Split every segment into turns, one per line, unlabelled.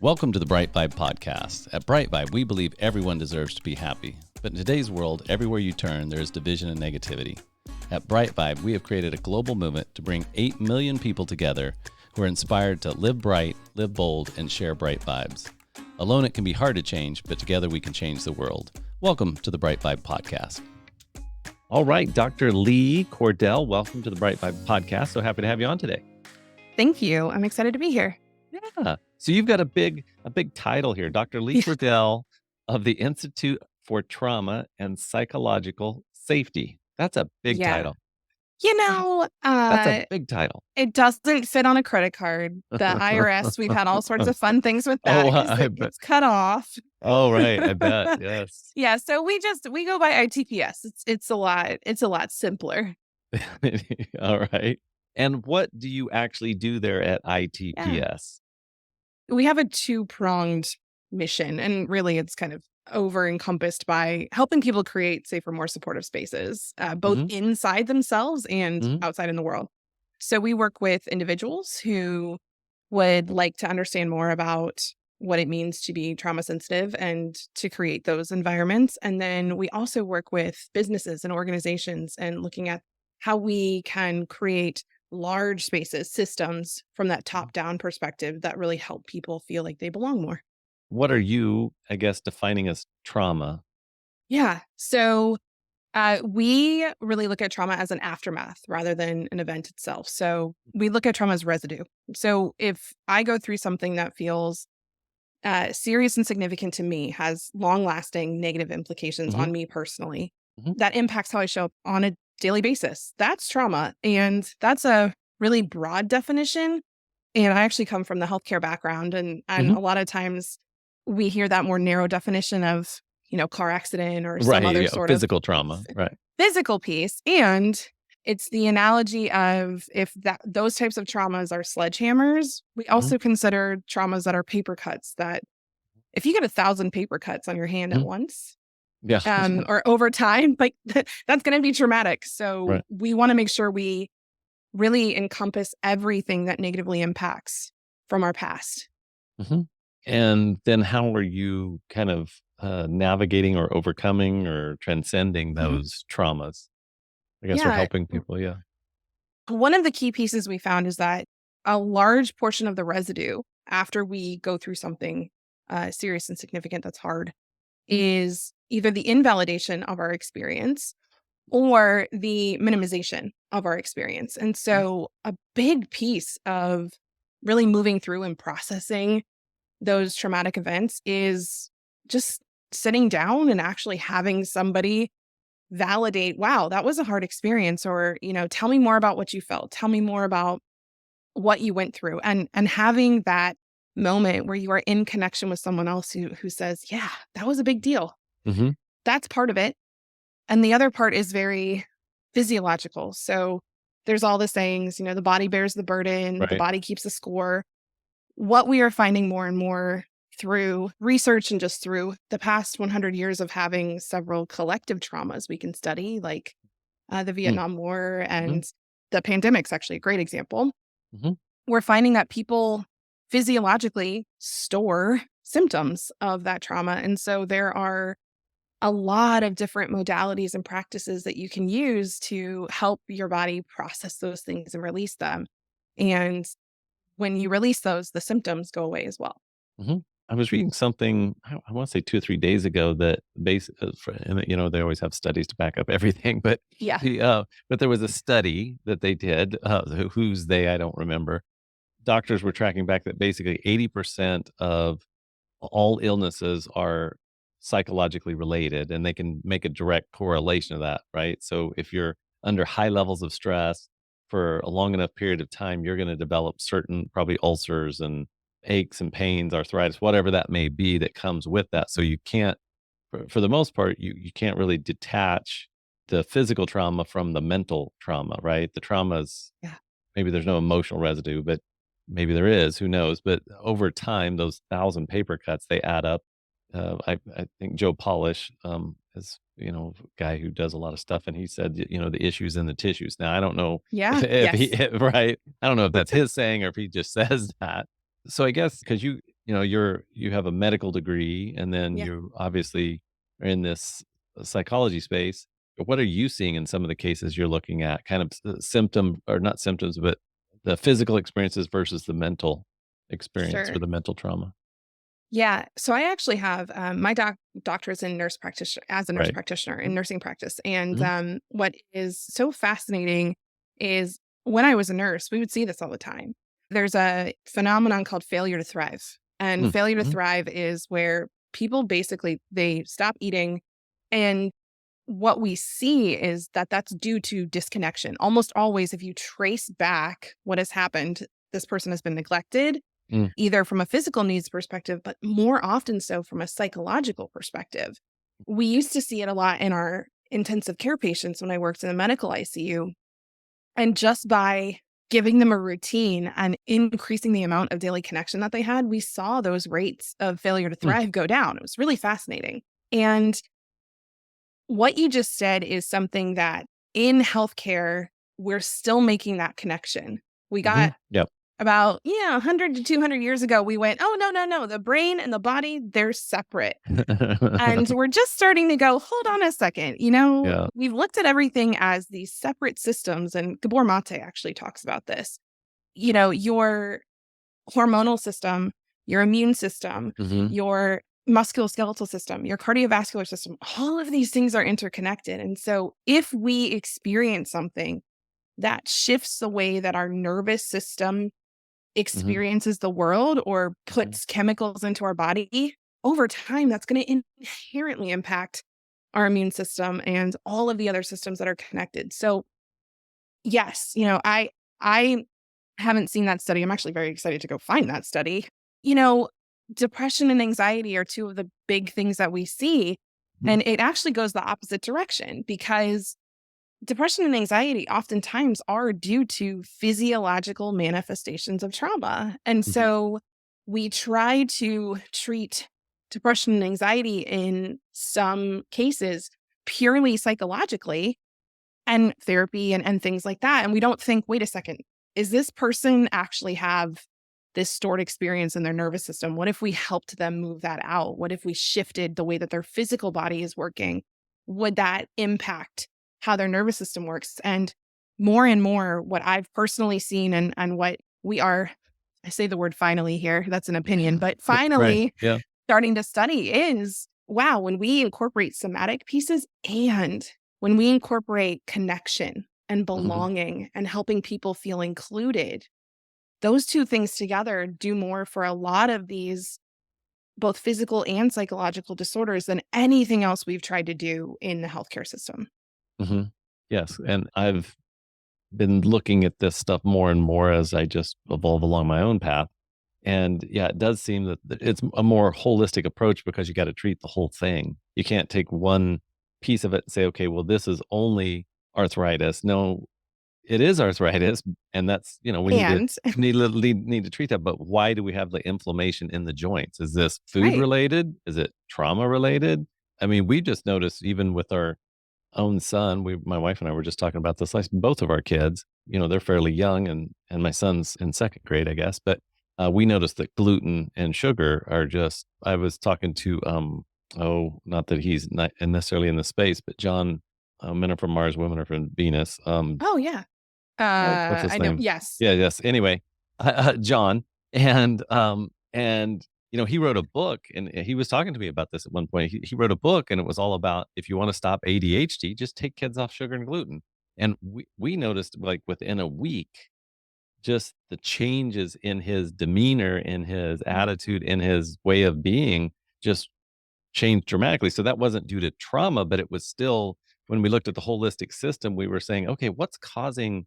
Welcome to the BriteVibe podcast. At BriteVibe, we believe everyone deserves to be happy. But in today's world, everywhere you turn, there is division and negativity. At BriteVibe, we have created a global movement to bring 8 million people together who are inspired to live bright, live bold, and share bright vibes. Alone, it can be hard to change, but together we can change the world. Welcome to the BriteVibe podcast. All right, Dr. Lee Cordell, welcome to the BriteVibe podcast. So happy to have you on today.
Thank you. I'm excited to be here.
Yeah. So you've got a big title here, Dr. Lee Cordell of the Institute for Trauma and Psychological Safety. That's a big title. That's a big title.
It doesn't fit on a credit card. The IRS, we've had all sorts of fun things with that. It's cut off.
Oh, right. I bet. Yes.
Yeah. So we go by ITPS. It's a lot simpler.
All right. And what do you actually do there at ITPS?
Yeah. We have a two-pronged mission, and really it's kind of over-encompassed by helping people create safer, more supportive spaces, both inside themselves and outside in the world. So we work with individuals who would like to understand more about what it means to be trauma sensitive and to create those environments. And then we also work with businesses and organizations and looking at how we can create large spaces, systems from that top-down perspective that really help people feel like they belong more.
What are you, I guess, defining as trauma?
Yeah. So we really look at trauma as an aftermath rather than an event itself. So we look at trauma as residue. So if I go through something that feels serious and significant to me, has long-lasting negative implications on me personally, that impacts how I show up on a daily basis. That's trauma. And that's a really broad definition. And I actually come from the healthcare background. And a lot of times we hear that more narrow definition of, car accident or some other sort
physical trauma, right?
Physical piece. And it's the analogy of if those types of traumas are sledgehammers, we also consider traumas that are paper cuts, that if you get 1,000 paper cuts on your hand at once, or over time, like that's going to be traumatic. So we want to make sure we really encompass everything that negatively impacts from our past.
And then how are you kind of navigating or overcoming or transcending those traumas? I guess we're helping people. Yeah.
One of the key pieces we found is that a large portion of the residue after we go through something serious and significant that's hard is either the invalidation of our experience or the minimization of our experience. And so a big piece of really moving through and processing those traumatic events is just sitting down and actually having somebody validate, wow, that was a hard experience, or, tell me more about what you felt. Tell me more about what you went through, and having that moment where you are in connection with someone else who says, yeah, that was a big deal. That's part of it. And the other part is very physiological. So there's all the sayings, the body bears the burden, the body keeps the score. What we are finding more and more through research and just through the past 100 years of having several collective traumas we can study, like the Vietnam War and the pandemic's actually a great example. We're finding that people physiologically store symptoms of that trauma. And so there are a lot of different modalities and practices that you can use to help your body process those things and release them. And when you release those, the symptoms go away as well.
I was reading something, I want to say 2 or 3 days ago, that they always have studies to back up everything, but but there was a study that they did, who's they, I don't remember. Doctors were tracking back that basically 80% of all illnesses are psychologically related, and they can make a direct correlation of that, right? So if you're under high levels of stress for a long enough period of time, you're going to develop certain probably ulcers and aches and pains, arthritis, whatever that may be that comes with that. So you can't, for the most part, you can't really detach the physical trauma from the mental trauma, right? The traumas, maybe there's no emotional residue, but maybe there is, who knows? But over time, those 1,000 paper cuts, they add up. I think Joe Polish is, a guy who does a lot of stuff, and he said, the issues in the tissues. Now, I don't know if I don't know if that's his saying or if he just says that. So I guess because you you have a medical degree, and then
Yeah.
you obviously are in this psychology space. What are you seeing in some of the cases you're looking at? Kind of symptom or not symptoms, but the physical experiences versus the mental experience or
Sure.
the mental trauma.
Yeah. So I actually have my doctor's in nurse practitioner as a nurse
Right.
practitioner in nursing practice. And
Mhm.
what is so fascinating is when I was a nurse, we would see this all the time. There's a phenomenon called failure to thrive. And
Mm.
failure to
Mhm.
thrive is where people basically they stop eating, and what we see is that that's due to disconnection. Almost always if you trace back what has happened, this person has been neglected
Mm.
either from a physical needs perspective, but more often so from a psychological perspective. We used to see it a lot in our intensive care patients when I worked in the medical ICU. And just by giving them a routine and increasing the amount of daily connection that they had, we saw those rates of failure to
Mm.
thrive go down. It was really fascinating. And what you just said is something that in healthcare, we're still making that connection. We got
Mhm. Yep.
about, 100 to 200 years ago, we went, "Oh, no, no, no. The brain and the body, they're separate." And we're just starting to go, "Hold on a second.
Yeah.
We've looked at everything as these separate systems." And Gabor Mate actually talks about this. Your hormonal system, your immune system,
Mhm.
your musculoskeletal system, your cardiovascular system, all of these things are interconnected. And so if we experience something that shifts the way that our nervous system
Mhm.
experiences the world or
Mhm.
puts chemicals into our body, over time, that's going to inherently impact our immune system and all of the other systems that are connected. So, yes, I haven't seen that study. I'm actually very excited to go find that study. You know, Depression and anxiety are two of the big things that we see,
Mhm.
and it actually goes the opposite direction because depression and anxiety oftentimes are due to physiological manifestations of trauma. And
Mhm.
so we try to treat depression and anxiety in some cases purely psychologically and therapy and things like that. And we don't think, wait a second, is this person actually have this stored experience in their nervous system? What if we helped them move that out? What if we shifted the way that their physical body is working? Would that impact how their nervous system works? And more, what I've personally seen and what we are, I say the word finally here, that's an opinion, but
Right.
finally
Yeah.
starting to study is wow, when we incorporate somatic pieces and when we incorporate connection and
Mhm.
belonging and helping people feel included, those two things together do more for a lot of these both physical and psychological disorders than anything else we've tried to do in the healthcare system.
Mhm. Yes, and I've been looking at this stuff more and more as I just evolve along my own path. And yeah, it does seem that it's a more holistic approach because you got to treat the whole thing. You can't take one piece of it and say, okay, well, this is only arthritis. No, it is arthritis, and that's we need to
And
need to treat that. But why do we have the inflammation in the joints? Is this food
right.
related? Is it trauma related? I mean, we just noticed even with our own son, my wife and I were just talking about this, like both of our kids, they're fairly young and my son's in second grade, I guess, but, we noticed that gluten and sugar are just I was talking to, oh, not that he's not necessarily in the space, but John, Men Are From Mars, Women Are From Venus,
Oh yeah.
what's his
I know.
name?
Yes.
Yeah, yes. Anyway, John, and he wrote a book, and he was talking to me about this at one point. He wrote a book, and it was all about if you want to stop ADHD, just take kids off sugar and gluten. And we noticed like within a week, just the changes in his demeanor, in his
Mhm.
attitude, in his way of being, just changed dramatically. So that wasn't due to trauma, but it was still when we looked at the holistic system, we were saying, okay, what's causing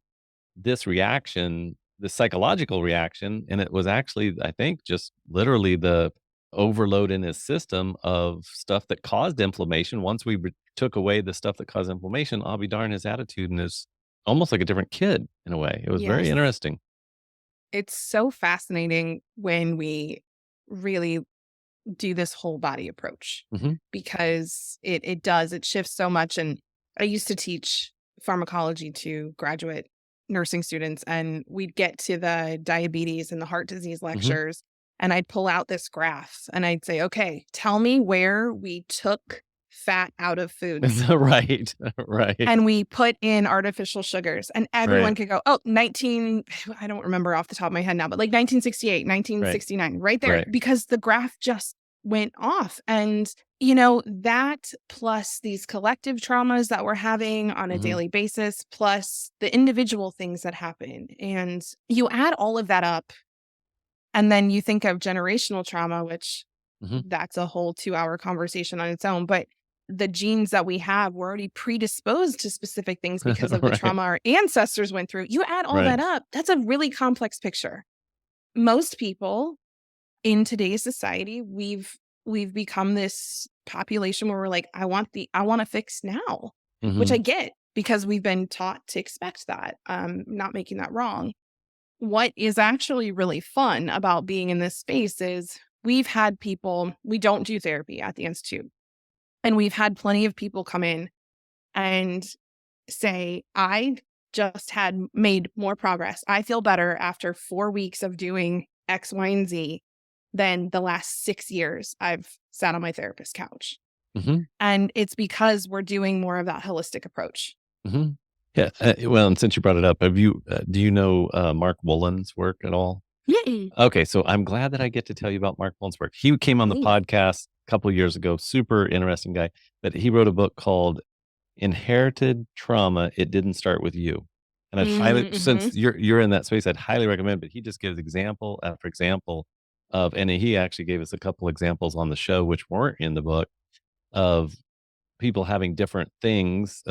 this reaction, this psychological reaction, and it was actually, I think, just literally the overload in his system of stuff that caused inflammation. Once we took away the stuff that caused inflammation, I'll be darned, his attitude and his almost like a different kid in a way. It was very
Yes.
interesting.
It's so fascinating when we really do this whole body approach
Hmm.
because it shifts so much. And I used to teach pharmacology to graduate nursing students, and we'd get to the diabetes and the heart disease
Hmm.
lectures, and I'd pull out this graph and I'd say, okay, tell me where we took fat out of foods.
Right. Right.
And we put in artificial sugars, and everyone could go, oh, I don't remember off the top of my head now, but like 1968, 1969, right there,
Right.
because the graph just went off. And, that plus these collective traumas that we're having on a daily basis, plus the individual things that happen. And you add all of that up, and then you think of generational trauma, which that's a whole 2-hour conversation on its own. But the genes that we have, we're already predisposed to specific things because of the trauma our ancestors went through. You add all that up, that's a really complex picture. Most people in today's society, we've become this population where we're like, I want to fix now, which I get because we've been taught to expect that. Not making that wrong. What is actually really fun about being in this space is we've had people, we don't do therapy at the Institute. And we've had plenty of people come in and say, I just had made more progress. I feel better after 4 weeks of doing X, Y, and Z than the last 6 years I've sat on my therapist's couch. And it's because we're doing more of that holistic approach.
Yeah. Well, and since you brought it up, do you know Mark Woolen's work at all?
Yeah.
Okay. So I'm glad that I get to tell you about Mark Woolen's work. He came on the podcast a couple of years ago, super interesting guy, but he wrote a book called Inherited Trauma. It Didn't Start With You. And I'd highly, since you're in that space, I'd highly recommend, but he just gives example after example and he actually gave us a couple examples on the show, which weren't in the book, of people having different things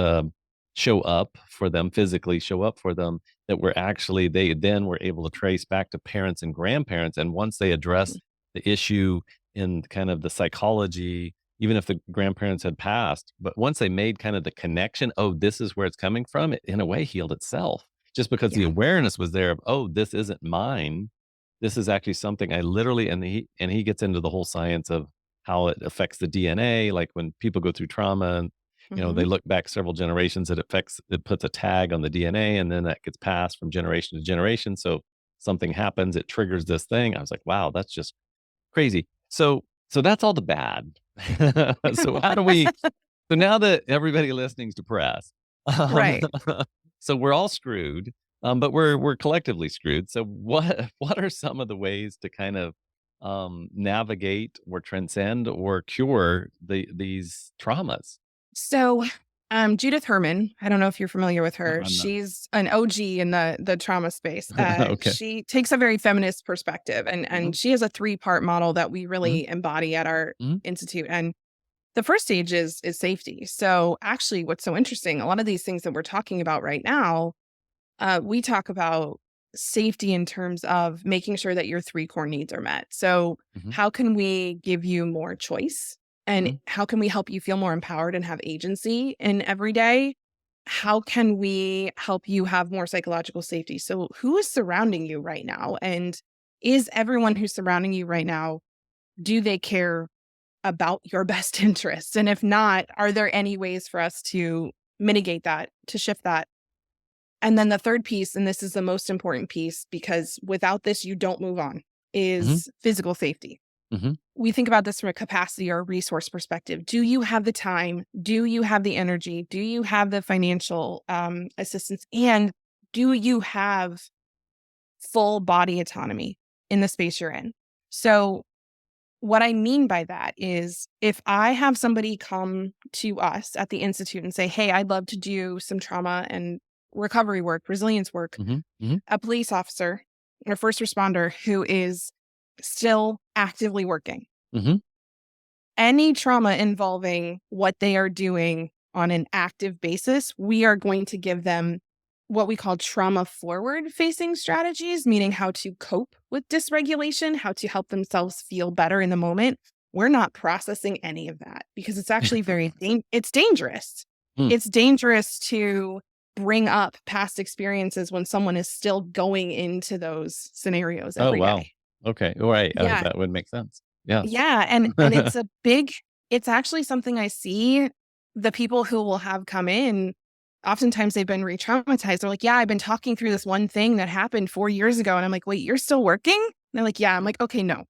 show up for them, physically show up for them, that were actually, they then were able to trace back to parents and grandparents. And once they address the issue in kind of the psychology, even if the grandparents had passed, but once they made kind of the connection, oh, this is where it's coming from, it in a way healed itself, just because the awareness was there of, oh, this isn't mine. This is actually something I literally, and he gets into the whole science of how it affects the DNA. Like when people go through trauma and, they look back several generations, it puts a tag on the DNA, and then that gets passed from generation to generation. So something happens, it triggers this thing. I was like, wow, that's just crazy. So that's all the bad. So how do we, so now that everybody listening's depressed,
Right.
so we're all screwed, but we're collectively screwed. So what are some of the ways to kind of navigate or transcend or cure these traumas?
So, Judith Herman, I don't know if you're familiar with her.
I'm not.
She's an OG in the trauma space.
Okay.
She takes a very feminist perspective, and she has a 3-part model that we really embody at our institute. And the first stage is safety. So actually, what's so interesting, a lot of these things that we're talking about right now, we talk about safety in terms of making sure that your 3 core needs are met. So how can we give you more choice? And how can we help you feel more empowered and have agency in every day? How can we help you have more psychological safety? So who is surrounding you right now? And is everyone who's surrounding you right now, do they care about your best interests? And if not, are there any ways for us to mitigate that, to shift that? And then the third piece, and this is the most important piece, because without this, you don't move on, is physical safety. We think about this from a capacity or resource perspective. Do you have the time? Do you have the energy? Do you have the financial assistance? And do you have full body autonomy in the space you're in? So what I mean by that is, if I have somebody come to us at the Institute and say, hey, I'd love to do some trauma and recovery work, resilience work, a police officer or first responder who is still actively working, any trauma involving what they are doing on an active basis, we are going to give them what we call trauma forward facing strategies, meaning how to cope with dysregulation, how to help themselves feel better in the moment. We're not processing any of that because it's actually it's dangerous. It's dangerous to bring up past experiences when someone is still going into those scenarios every day.
Okay. All right. That would make sense. Yeah.
Yeah. And it's actually something I see the people who will have come in. Oftentimes they've been re-traumatized. They're like, yeah, I've been talking through this one thing that happened 4 years ago. And I'm like, wait, you're still working? they're like, yeah. I'm like, okay, no.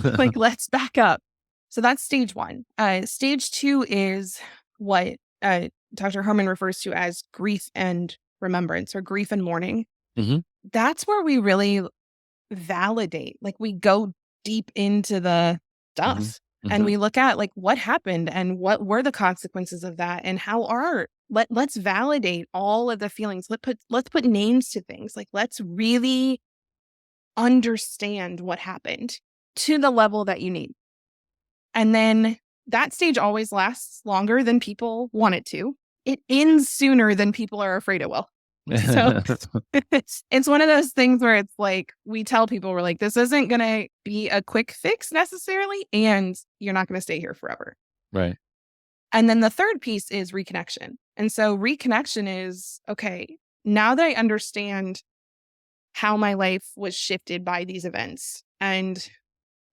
Like, let's back up. So that's stage one. Stage two is what Dr. Herman refers to as grief and remembrance, or grief and mourning.
Mhm.
That's where we really validate, like we go deep into the
Mhm.
stuff and
Mhm.
we look at like what happened and what were the consequences of that and how are let's validate all of the feelings. Let's put names to things. Like let's really understand what happened to the level that you need. And then that stage always lasts longer than people want it to. It ends sooner than people are afraid it will. So it's one of those things where it's like we tell people, we're like, this isn't going to be a quick fix necessarily, and you're not going to stay here forever.
Right.
And then the third piece is reconnection. And so reconnection is, okay, now that I understand how my life was shifted by these events and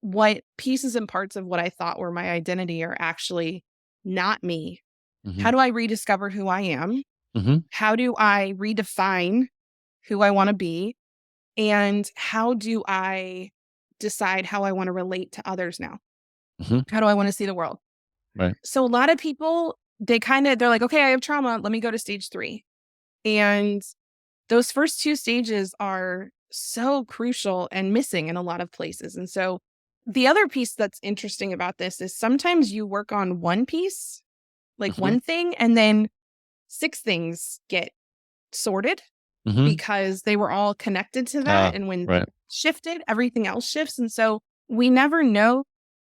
what pieces and parts of what I thought were my identity are actually not me, how
Mhm.
do I rediscover who I am?
Mhm.
How do I redefine who I want to be? And how do I decide how I want to relate to others now?
Mhm.
How do I want to see the world?
Right.
So a lot of people, they're like, okay, I have trauma. Let me go to stage three. And those first two stages are so crucial and missing in a lot of places. And so the other piece that's interesting about this is sometimes you work on one piece, like
Mhm.
one thing, and then six things get sorted
Mhm.
because they were all connected to that.
Ah,
And when
right.
shifted, everything else shifts. And so we never know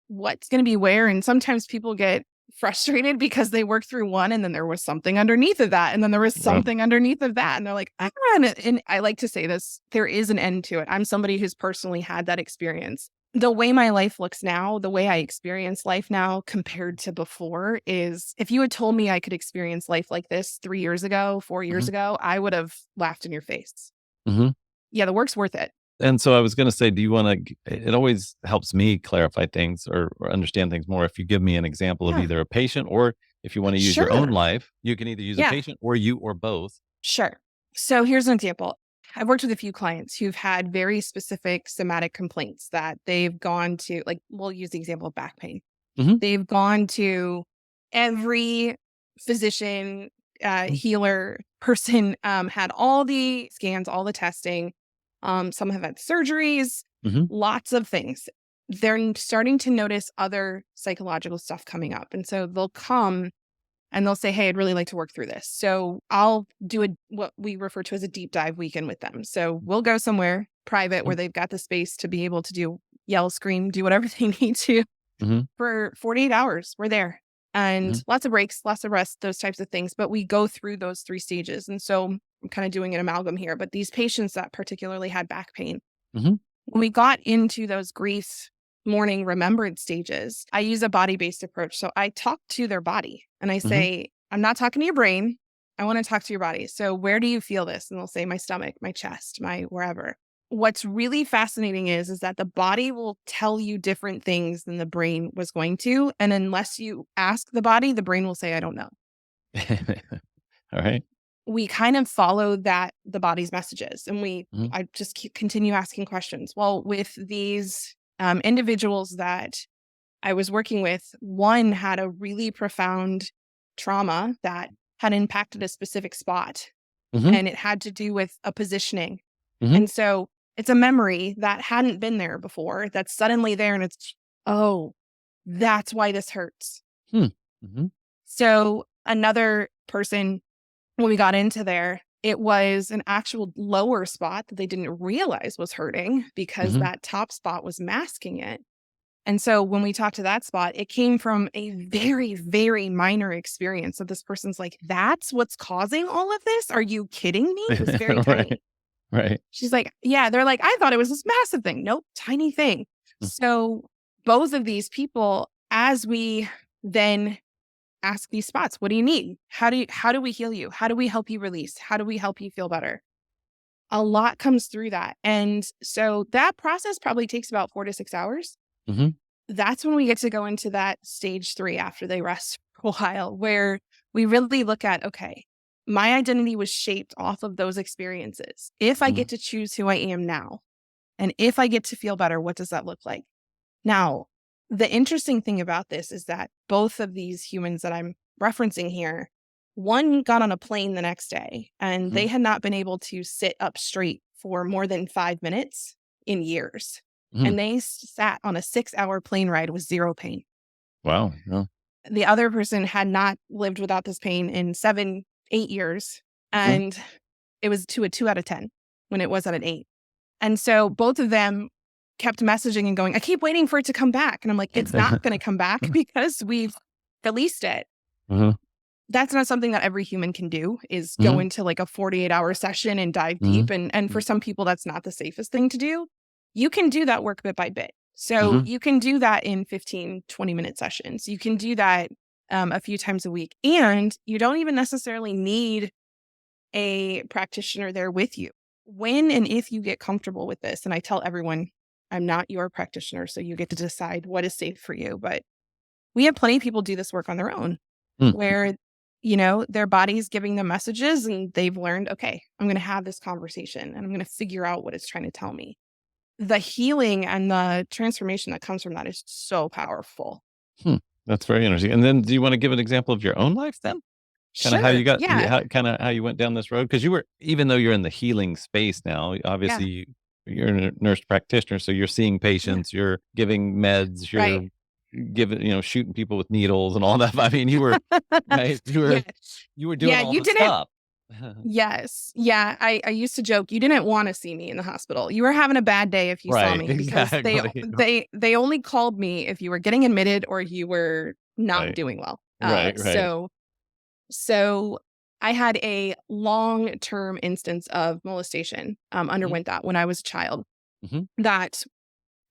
what's going to be where. And sometimes people get frustrated because they work through one and then there was something underneath of that. And then there was
Right.
something underneath of that. And they're like, and I like to say this, there is an end to it. I'm somebody who's personally had that experience. The way my life looks now, the way I experience life now compared to before is if you had told me I could experience life like this 3 years ago, 4 years
Mhm.
ago, I would have laughed in your face.
Mhm.
Yeah, the work's worth it.
And so I was gonna say, do you wanna it always helps me clarify things or understand things more if you give me an example of
Yeah,
either a patient, or if you wanna use your own
sure.
life, you can either use a
Yeah,
patient or you or both.
sure. So here's an example. I've worked with a few clients who've had very specific somatic complaints that they've gone to, like, we'll use the example of back pain.
Mhm.
They've gone to every physician,
Mhm.
healer person, had all the scans, all the testing. Some have had surgeries,
Mhm.
lots of things. They're starting to notice other psychological stuff coming up. And so they'll come and they'll say, hey, I'd really like to work through this. So I'll do what we refer to as a deep dive weekend with them. So we'll go somewhere private
Mhm.
where they've got the space to be able to do yell, scream, do whatever they need to
Mhm.
for 48 hours. We're there and
Mhm.
lots of breaks, lots of rest, those types of things. But we go through those three stages. And so I'm kind of doing an amalgam here. But these patients that particularly had back pain,
Mhm.
when we got into those grief, mourning, remembered stages, I use a body based approach. So I talk to their body and I
Mhm.
say, I'm not talking to your brain. I want to talk to your body. So where do you feel this? And they'll say, my stomach, my chest, my wherever. What's really fascinating is that the body will tell you different things than the brain was going to. And unless you ask the body, the brain will say, I don't know.
Alright.
We kind of follow the body's messages and
Mhm.
I just continue asking questions. Well, with these individuals that I was working with, one had a really profound trauma that had impacted a specific spot,
Mhm.
and it had to do with a positioning.
Mhm.
And so it's a memory that hadn't been there before that's suddenly there, and it's, oh, that's why this hurts.
Hmm. Mhm.
So another person, when we got into there, it was an actual lower spot that they didn't realize was hurting because
Mhm.
that top spot was masking it. And so when we talked to that spot, it came from a very, very minor experience. So this person's like, that's what's causing all of this? Are you kidding me? It was very
Right.
tiny.
Right.
She's like, yeah, they're like, I thought it was this massive thing. Nope, tiny thing.
Mm.
So both of these people, as we then ask these spots, what do you need? How do we heal you? How do we help you release? How do we help you feel better? A lot comes through that. And so that process probably takes about 4 to 6 hours.
Mhm.
That's when we get to go into that stage three after they rest for a while, where we really look at, okay, my identity was shaped off of those experiences. If I
Mhm.
get to choose who I am now, And if I get to feel better, what does that look like? Now, the interesting thing about this is that both of these humans that I'm referencing here, one got on a plane the next day and they had not been able to sit up straight for more than 5 minutes in years. And they sat on a 6-hour plane ride with zero pain.
Wow. Yeah.
The other person had not lived without this pain in 7, 8 years. And it was to a 2 out of 10 when it was at an 8. And so both of them kept messaging and going, I keep waiting for it to come back. And I'm like, it's not going to come back because we've released it. That's not something that every human can do, is go into like a 48-hour session and dive deep. And for some people, that's not the safest thing to do. You can do that work bit by bit. So you can do that in 15, 20-minute sessions. You can do that a few times a week. And you don't even necessarily need a practitioner there with you. When and if you get comfortable with this, and I tell everyone, I'm not your practitioner, so you get to decide what is safe for you. But we have plenty of people do this work on their own, where, their body's giving them messages and they've learned, okay, I'm going to have this conversation and I'm going to figure out what it's trying to tell me. The healing and the transformation that comes from that is so powerful.
That's very interesting. And then do you want to give an example of your own life then? Kind of how you got, how you went down this road? Because even though you're in the healing space now, obviously you're a nurse practitioner, so you're seeing patients, you're giving meds, you're giving, shooting people with needles and all that. I mean, you were, right? You were doing all the stuff.
Yes. Yeah. I used to joke, you didn't want to see me in the hospital. You were having a bad day if you saw me, because they only called me if you were getting admitted or you were not doing well. So I had a long-term instance of molestation, underwent that when I was a child, that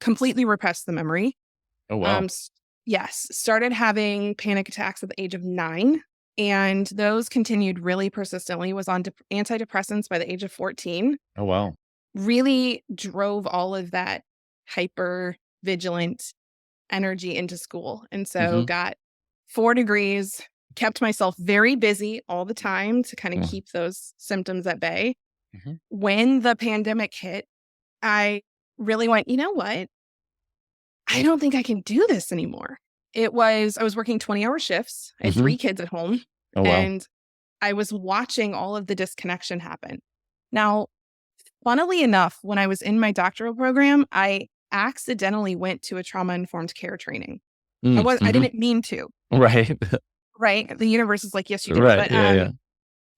completely repressed the memory.
Oh, wow.
Yes. Started having panic attacks at the age of 9. And those continued really persistently, was on antidepressants by the age of 14.
Oh, wow.
Really drove all of that hyper vigilant energy into school. And so got 4 degrees, kept myself very busy all the time to kind of keep those symptoms at bay. When the pandemic hit, I really went, you know what? I don't think I can do this anymore. I was working 20-hour shifts. I had 3 kids at home.
Oh, wow.
And I was watching all of the disconnection happen. Now, funnily enough, when I was in my doctoral program, I accidentally went to a trauma-informed care training. I didn't mean to.
Right.
Right. The universe is like, yes, you did.
Right.
But,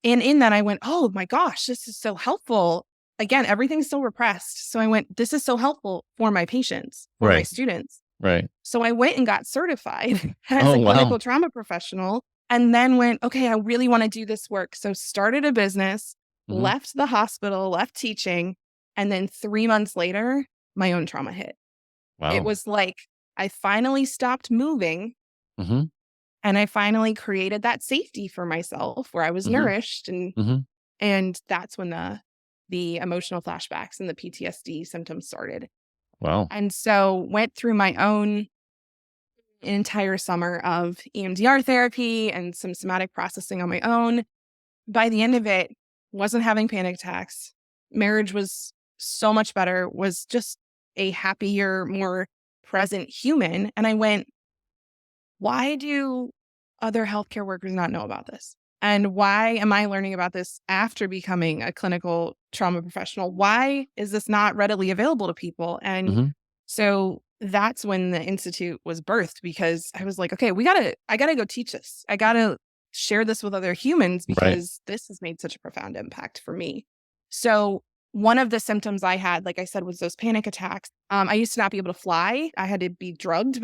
and in that I went, oh my gosh, this is so helpful. Again, everything's so repressed. So I went, this is so helpful for my patients, for my students.
Right.
So I went and got certified as a clinical trauma professional, and then went, okay, I really want to do this work. So started a business, left the hospital, left teaching. And then 3 months later, my own trauma hit.
Wow.
It was like, I finally stopped moving. And I finally created that safety for myself where I was nourished. And that's when the emotional flashbacks and the PTSD symptoms started.
Wow.
And so went through my own entire summer of EMDR therapy and some somatic processing on my own. By the end of it, wasn't having panic attacks. Marriage was so much better, was just a happier, more present human. And I went, why do other healthcare workers not know about this? And why am I learning about this after becoming a clinical trauma professional? Why is this not readily available to people? And so that's when the Institute was birthed, because I was like, okay, I gotta go teach this. I gotta share this with other humans, because this has made such a profound impact for me. So one of the symptoms I had, like I said, was those panic attacks. I used to not be able to fly. I had to be drugged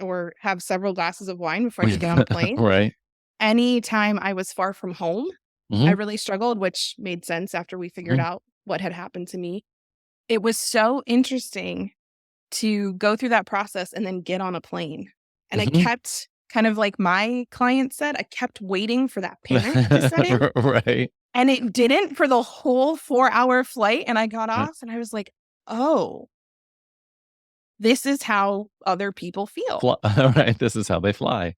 or have several glasses of wine before I could get on a plane. Anytime I was far from home, I really struggled, which made sense after we figured out what had happened to me. It was so interesting to go through that process and then get on a plane. And I kept, kind of like my client said, I kept waiting for that panic to set in. And it didn't for the whole 4-hour flight. And I got off and I was like, oh, this is how other people feel.
This is how they fly.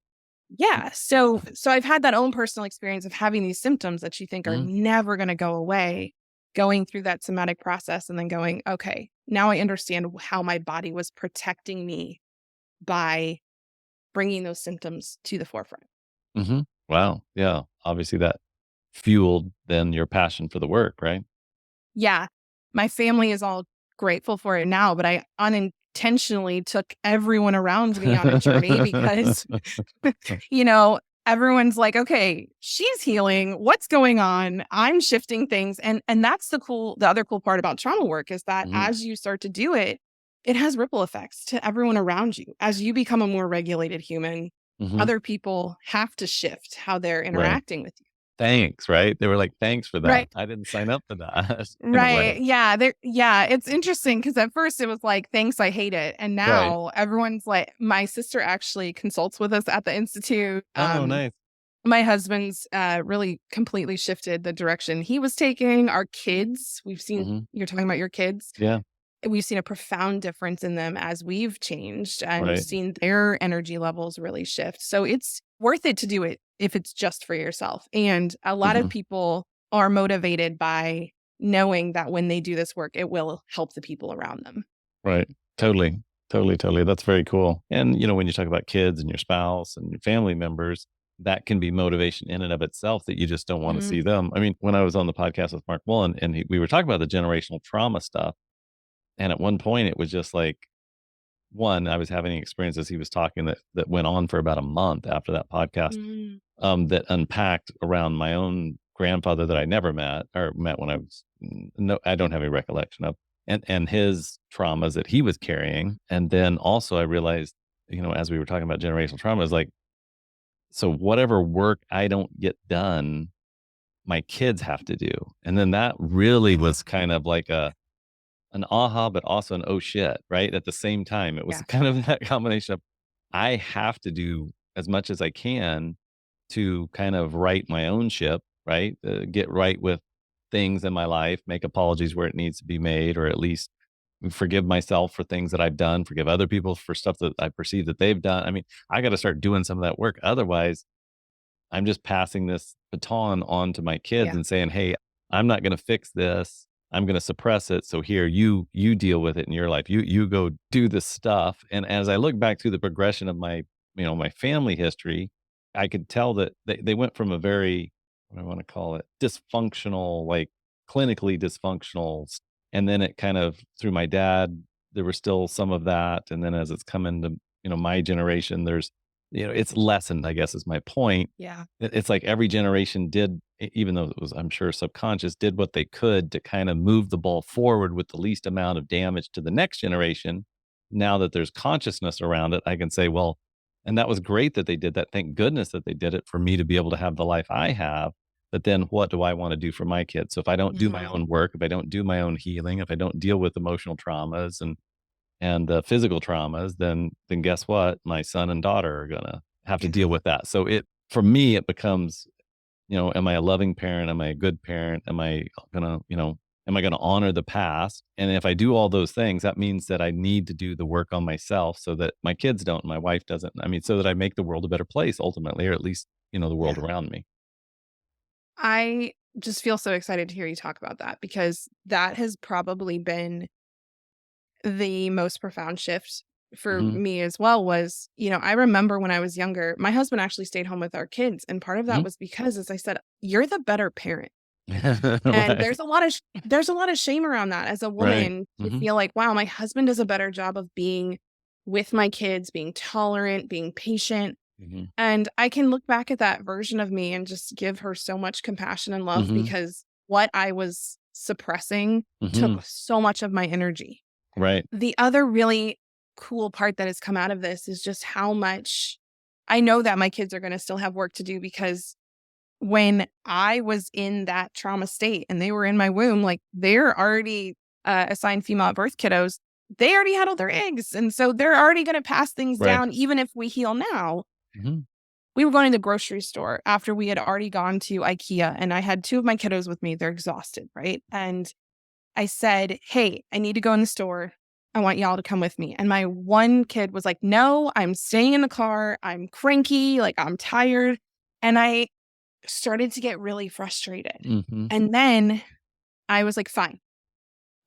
Yeah. So I've had that own personal experience of having these symptoms that you think are never going to go away. going through that somatic process and then going, okay, now I understand how my body was protecting me by bringing those symptoms to the forefront.
Wow. Yeah. Obviously, that fueled then your passion for the work, right?
Yeah. My family is all grateful for it now, but I unintentionally took everyone around me on a journey because, you know, everyone's like, okay, she's healing. What's going on? I'm shifting things. And that's the other cool part about trauma work is that
Mhm,
as you start to do it, it has ripple effects to everyone around you. As you become a more regulated human,
mhm.
other people have to shift how they're
Right.
interacting with you.
Thanks, right? They were like, "Thanks for that.
Right.
I didn't sign up for that," in a way.
Right. Yeah. It's interesting because at first it was like, thanks, I hate it. And
Right.
now everyone's like, my sister actually consults with us at the Institute.
Oh, nice.
My husband's really completely shifted the direction he was taking. Our kids,
Mhm.
you're talking about your kids.
Yeah.
We've seen a profound difference in them as we've changed and
Right.
seen their energy levels really shift. So it's worth it to do it if it's just for yourself. And a lot of
Mhm.
people are motivated by knowing that when they do this work, it will help the people around them.
Right. Totally. Totally, totally. That's very cool. And, when you talk about kids and your spouse and your family members, that can be motivation in and of itself that you just don't wanna
Mhm.
see them. I mean, when I was on the podcast with Mark Mullen and we were talking about the generational trauma stuff, and at one point it was just like, one, I was having experiences he was talking that went on for about a month after that podcast,
Mm.
that unpacked around my own grandfather that I never met or met when I was no, I don't have any recollection of, and his traumas that he was carrying. And then also I realized, as we were talking about generational trauma, is like, so whatever work I don't get done, my kids have to do. And then that really was kind of like an aha, but also an oh shit, right? At the same time, it was
Yeah.
kind of that combination of I have to do as much as I can to kind of right my own ship, right? Get right with things in my life, make apologies where it needs to be made, or at least forgive myself for things that I've done, forgive other people for stuff that I perceive that they've done. I mean, I got to start doing some of that work. Otherwise, I'm just passing this baton on to my kids
Yeah.
and saying, "Hey, I'm not gonna fix this. I'm gonna suppress it. So here, you deal with it in your life. You go do this stuff." And as I look back through the progression of my family history, I could tell that they went from a very, what do I want to call it, dysfunctional, like clinically dysfunctional, and then it kind of through my dad, there was still some of that, and then as it's come into my generation, there's it's lessened, I guess is my point.
Yeah.
It's like every generation did, even though it was, I'm sure, subconscious, did what they could to kind of move the ball forward with the least amount of damage to the next generation. Now that there's consciousness around it, I can say, well, and that was great that they did that. Thank goodness that they did it for me to be able to have the life I have. But then what do I want to do for my kids? So if I don't do my
Mhm.
own work, if I don't do my own healing, if I don't deal with emotional traumas and physical traumas, then guess what? My son and daughter are gonna have to
Yeah.
deal with that. So it for me, it becomes, am I a loving parent? Am I a good parent? Am I gonna honor the past? And if I do all those things, that means that I need to do the work on myself so that my kids don't, my wife doesn't. I mean, so that I make the world a better place ultimately, or at least, the world
Yeah.
around me.
I just feel so excited to hear you talk about that because that has probably been the most profound shift for
Mhm,
me as well was, I remember when I was younger, my husband actually stayed home with our kids. And part of that
mhm.
was because, as I said, you're the better parent. And
Right,
there's a lot of shame around that as a
right.
woman to
Mhm,
feel like, wow, my husband does a better job of being with my kids, being tolerant, being patient.
mhm,
And I can look back at that version of me and just give her so much compassion and love
mhm,
because what I was suppressing took
mhm.
so much of my energy.
Right.
The other really cool part that has come out of this is just how much I know that my kids are going to still have work to do because when I was in that trauma state and they were in my womb, like they're already assigned female at birth kiddos, they already had all their eggs. And so they're already going to pass things
Right.
down, even if we heal now.
Mhm.
We were going to the grocery store after we had already gone to IKEA, and I had two of my kiddos with me. They're exhausted, right? And I said, "Hey, I need to go in the store. I want y'all to come with me." And my one kid was like, "No, I'm staying in the car. I'm cranky. Like, I'm tired." And I started to get really frustrated.
Mhm.
And then I was like, fine.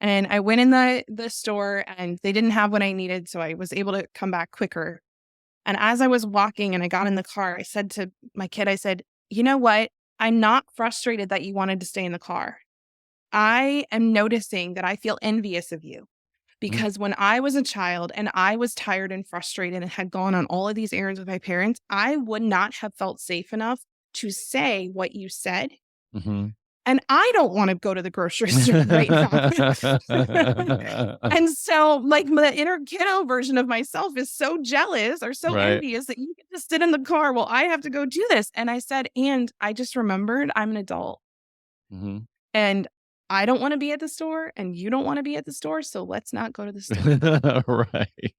And I went in the store and they didn't have what I needed. So I was able to come back quicker. And as I was walking and I got in the car, I said to my kid, I said, you know what? I'm not frustrated that you wanted to stay in the car. I am noticing that I feel envious of you because when I was a child and I was tired and frustrated and had gone on all of these errands with my parents, I would not have felt safe enough to say what you said.
Mm-hmm.
And I don't want to go to the grocery store right now. And so, like, the inner kiddo version of myself is so jealous or so
Right.
envious that you get to sit in the car while I have to go do this. And I said, and I just remembered I'm an adult.
Mm-hmm.
And I don't want to be at the store and you don't want to be at the store. So let's not go to the store.
Right.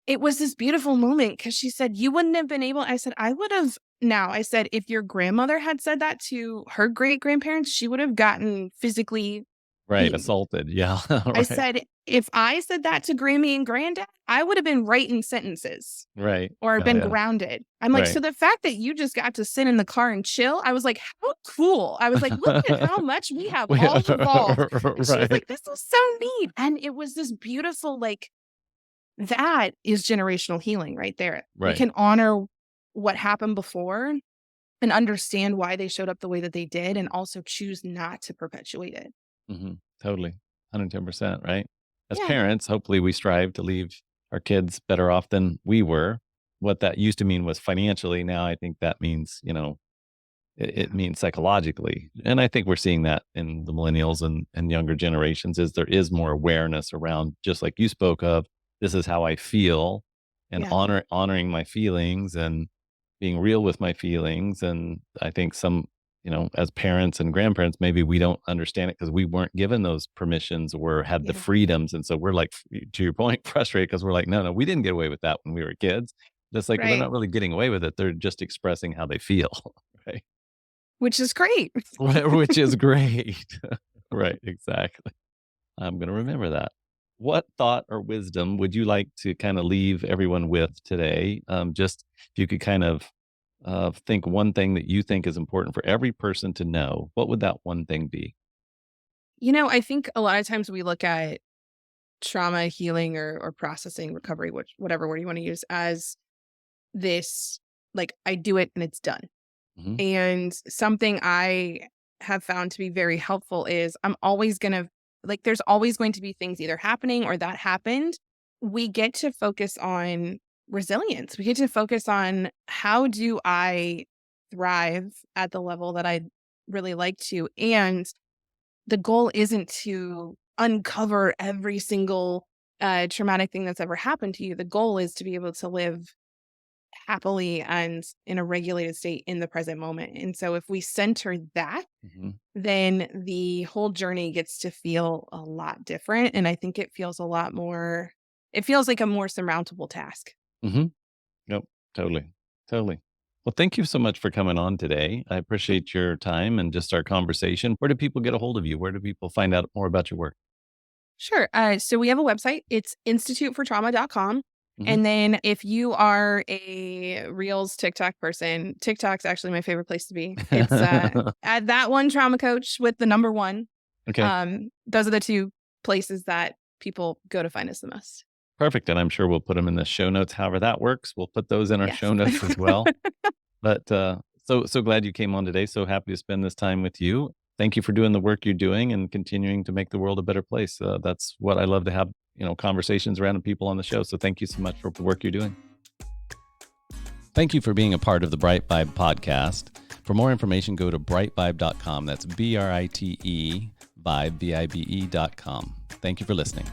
It was this beautiful moment because she said, you wouldn't have been able. I said, I would have. Now, I said, if your grandmother had said that to her great grandparents, she would have gotten physically
Right.
beaten.
Assaulted. Yeah.
I
Right.
said, if I said that to Grammy and Granddad, I would have been writing sentences
Right.
or been grounded. I'm like,
Right.
so the fact that you just got to sit in the car and chill, I was like, how cool. I was like, look at how much we have all evolved. And she was like, this is so neat. And it was this beautiful, like, that is generational healing right there. We
Right.
can honor what happened before and understand why they showed up the way that they did and also choose not to perpetuate it.
Mm-hmm. Totally. 110%. Right. As
Yeah.
parents, hopefully we strive to leave our kids better off than we were. What that used to mean was financially. Now I think that means, it means psychologically. And I think we're seeing that in the millennials and younger generations is there is more awareness around, just like you spoke of, this is how I feel, and
Yeah.
honoring my feelings and being real with my feelings. And I think some, as parents and grandparents, maybe we don't understand it because we weren't given those permissions or had the
Yeah.
freedoms. And so we're like, to your point, frustrated because we're like, no, we didn't get away with that when we were kids. It's like, well, they're
Right.
not really getting away with it. They're just expressing how they feel. Right.
Which is great.
Which is great. Right. Exactly. I'm going to remember that. What thought or wisdom would you like to kind of leave everyone with today? Just if you could kind of think one thing that you think is important for every person to know, what would that one thing be?
I think a lot of times we look at trauma healing or processing recovery, whatever word you want to use, as this, like, I do it and it's done.
Hmm.
And something I have found to be very helpful is I'm always going to, like, there's always going to be things either happening or that happened. We get to focus on resilience. We get to focus on how do I thrive at the level that I'd really like to. And the goal isn't to uncover every single traumatic thing that's ever happened to you. The goal is to be able to live happily and in a regulated state in the present moment. And so if we center that,
Hmm.
then the whole journey gets to feel a lot different. And I think it feels it feels like a more surmountable task.
Hmm. Nope. Totally. Totally. Well, thank you so much for coming on today. I appreciate your time and just our conversation. Where do people get a hold of you? Where do people find out more about your work?
Sure. So we have a website. It's institutefortrauma.com.
Hmm.
And then if you are a Reels TikTok person, TikTok's actually my favorite place to be. It's at that one trauma coach with the number one.
Okay.
Those are the two places that people go to find us the most.
Perfect. And I'm sure we'll put them in the show notes. However that works, we'll put those in our
Yes.
show notes as well. But so glad you came on today. So happy to spend this time with you. Thank you for doing the work you're doing and continuing to make the world a better place. That's what I love to have, conversations around people on the show. So thank you so much for the work you're doing. Thank you for being a part of the BriteVibe podcast. For more information, go to britevibe.com. That's BRITE vibe, VIBE.com. Thank you for listening.